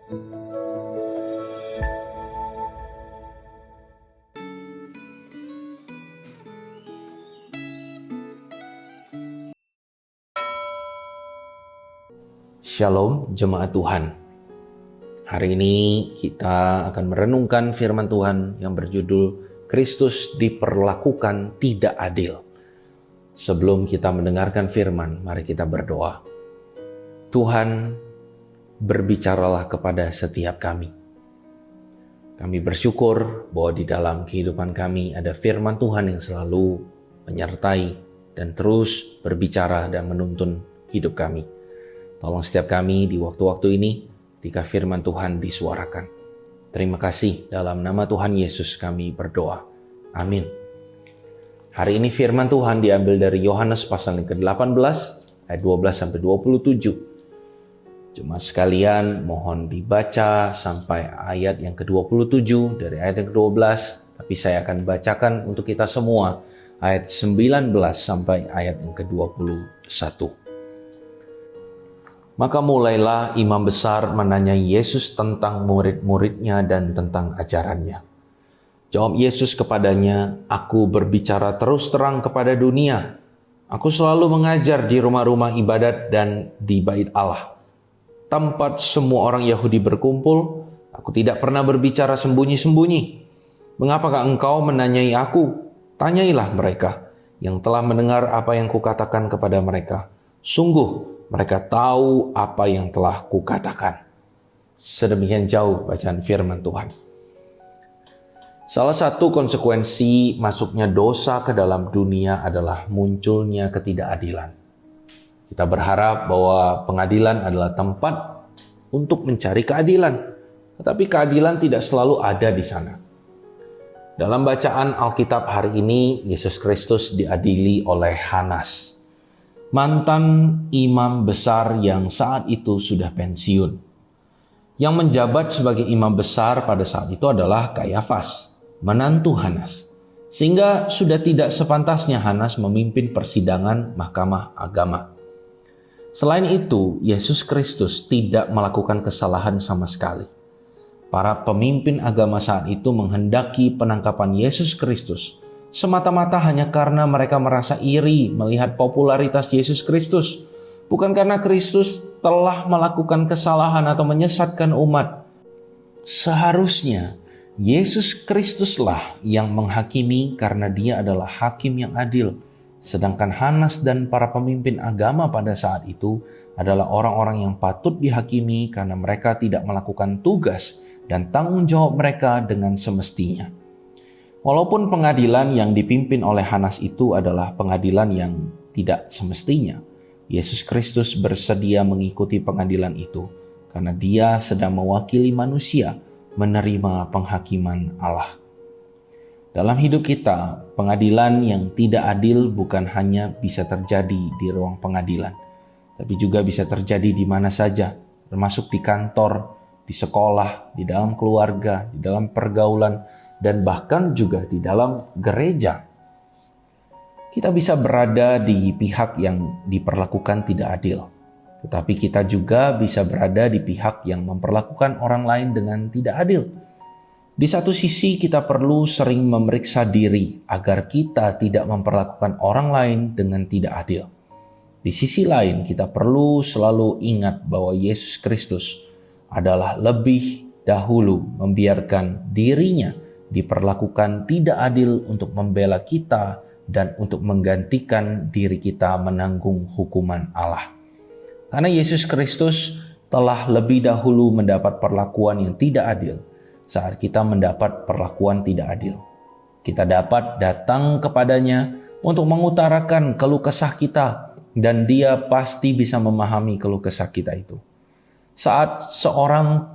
Shalom jemaat Tuhan. Hari ini kita akan merenungkan firman Tuhan yang berjudul Kristus diperlakukan tidak adil. Sebelum kita mendengarkan firman, mari kita berdoa. Tuhan, berbicaralah kepada setiap kami. Kami bersyukur bahwa di dalam kehidupan kami ada firman Tuhan yang selalu menyertai dan terus berbicara dan menuntun hidup kami. Tolong setiap kami di waktu-waktu ini ketika firman Tuhan disuarakan. Terima kasih, dalam nama Tuhan Yesus kami berdoa. Amin. Hari ini firman Tuhan diambil dari Yohanes pasal yang ke-18 ayat 12-27. Jemaat sekalian, mohon dibaca sampai ayat yang ke-27 dari ayat yang ke-12, tapi saya akan bacakan untuk kita semua ayat 19 sampai ayat yang ke-21. Maka mulailah imam besar menanyai Yesus tentang murid-muridnya dan tentang ajarannya. Jawab Yesus kepadanya, "Aku berbicara terus terang kepada dunia. Aku selalu mengajar di rumah-rumah ibadat dan di bait Allah, tempat semua orang Yahudi berkumpul. Aku tidak pernah berbicara sembunyi-sembunyi. Mengapakah engkau menanyai aku? Tanyailah mereka yang telah mendengar apa yang kukatakan kepada mereka. Sungguh, mereka tahu apa yang telah kukatakan." Sedemikian jauh bacaan firman Tuhan. Salah satu konsekuensi masuknya dosa ke dalam dunia adalah munculnya ketidakadilan. Kita berharap bahwa pengadilan adalah tempat untuk mencari keadilan, tetapi keadilan tidak selalu ada di sana. Dalam bacaan Alkitab hari ini, Yesus Kristus diadili oleh Hanas, mantan imam besar yang saat itu sudah pensiun. Yang menjabat sebagai imam besar pada saat itu adalah Kayafas, menantu Hanas. Sehingga sudah tidak sepantasnya Hanas memimpin persidangan mahkamah agama. Selain itu, Yesus Kristus tidak melakukan kesalahan sama sekali. Para pemimpin agama saat itu menghendaki penangkapan Yesus Kristus semata-mata hanya karena mereka merasa iri melihat popularitas Yesus Kristus, bukan karena Kristus telah melakukan kesalahan atau menyesatkan umat. Seharusnya Yesus Kristuslah yang menghakimi karena Dia adalah hakim yang adil, sedangkan Hanas dan para pemimpin agama pada saat itu adalah orang-orang yang patut dihakimi karena mereka tidak melakukan tugas dan tanggung jawab mereka dengan semestinya. Walaupun pengadilan yang dipimpin oleh Hanas itu adalah pengadilan yang tidak semestinya, Yesus Kristus bersedia mengikuti pengadilan itu karena Dia sedang mewakili manusia menerima penghakiman Allah. Dalam hidup kita, pengadilan yang tidak adil bukan hanya bisa terjadi di ruang pengadilan, tapi juga bisa terjadi di mana saja, termasuk di kantor, di sekolah, di dalam keluarga, di dalam pergaulan, dan bahkan juga di dalam gereja. Kita bisa berada di pihak yang diperlakukan tidak adil, tetapi kita juga bisa berada di pihak yang memperlakukan orang lain dengan tidak adil. Di satu sisi kita perlu sering memeriksa diri agar kita tidak memperlakukan orang lain dengan tidak adil. Di sisi lain kita perlu selalu ingat bahwa Yesus Kristus adalah lebih dahulu membiarkan dirinya diperlakukan tidak adil untuk membela kita dan untuk menggantikan diri kita menanggung hukuman Allah. Karena Yesus Kristus telah lebih dahulu mendapat perlakuan yang tidak adil saat kita mendapat perlakuan tidak adil. Kita dapat datang kepadanya untuk mengutarakan keluh kesah kita dan Dia pasti bisa memahami keluh kesah kita itu. Saat seorang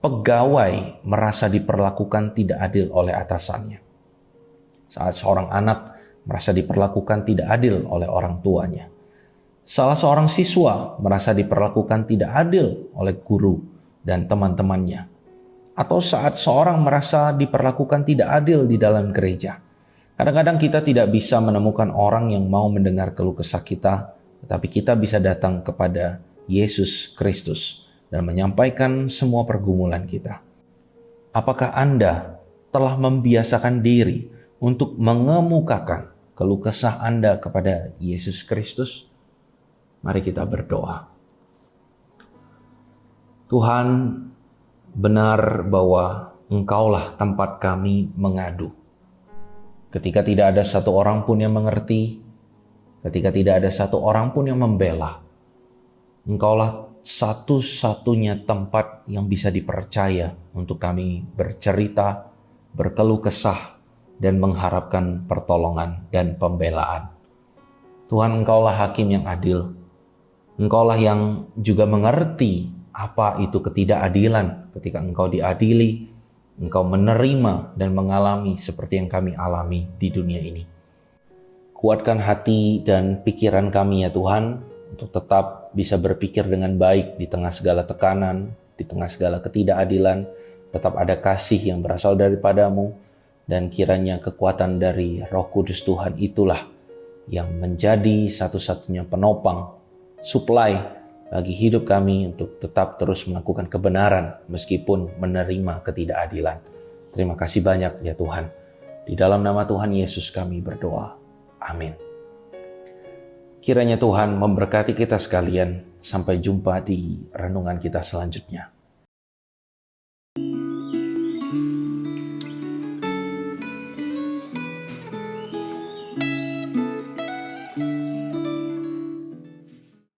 pegawai merasa diperlakukan tidak adil oleh atasannya. Saat seorang anak merasa diperlakukan tidak adil oleh orang tuanya. Salah seorang siswa merasa diperlakukan tidak adil oleh guru dan teman-temannya. Atau saat seorang merasa diperlakukan tidak adil di dalam gereja. Kadang-kadang kita tidak bisa menemukan orang yang mau mendengar keluh kesah kita, tetapi kita bisa datang kepada Yesus Kristus dan menyampaikan semua pergumulan kita. Apakah Anda telah membiasakan diri untuk mengemukakan keluh kesah Anda kepada Yesus Kristus? Mari kita berdoa. Tuhan, benar bahwa Engkaulah tempat kami mengadu. Ketika tidak ada satu orang pun yang mengerti, ketika tidak ada satu orang pun yang membela, Engkaulah satu-satunya tempat yang bisa dipercaya untuk kami bercerita, berkeluh kesah, dan mengharapkan pertolongan dan pembelaan. Tuhan, Engkaulah hakim yang adil. Engkaulah yang juga mengerti apa itu ketidakadilan ketika Engkau diadili, Engkau menerima dan mengalami seperti yang kami alami di dunia ini. Kuatkan hati dan pikiran kami ya Tuhan, untuk tetap bisa berpikir dengan baik di tengah segala tekanan, di tengah segala ketidakadilan. Tetap ada kasih yang berasal daripadamu, dan kiranya kekuatan dari Roh Kudus Tuhan itulah yang menjadi satu-satunya penopang, supply bagi hidup kami untuk tetap terus melakukan kebenaran meskipun menerima ketidakadilan. Terima kasih banyak ya Tuhan. Di dalam nama Tuhan Yesus kami berdoa. Amin. Kiranya Tuhan memberkati kita sekalian. Sampai jumpa di renungan kita selanjutnya.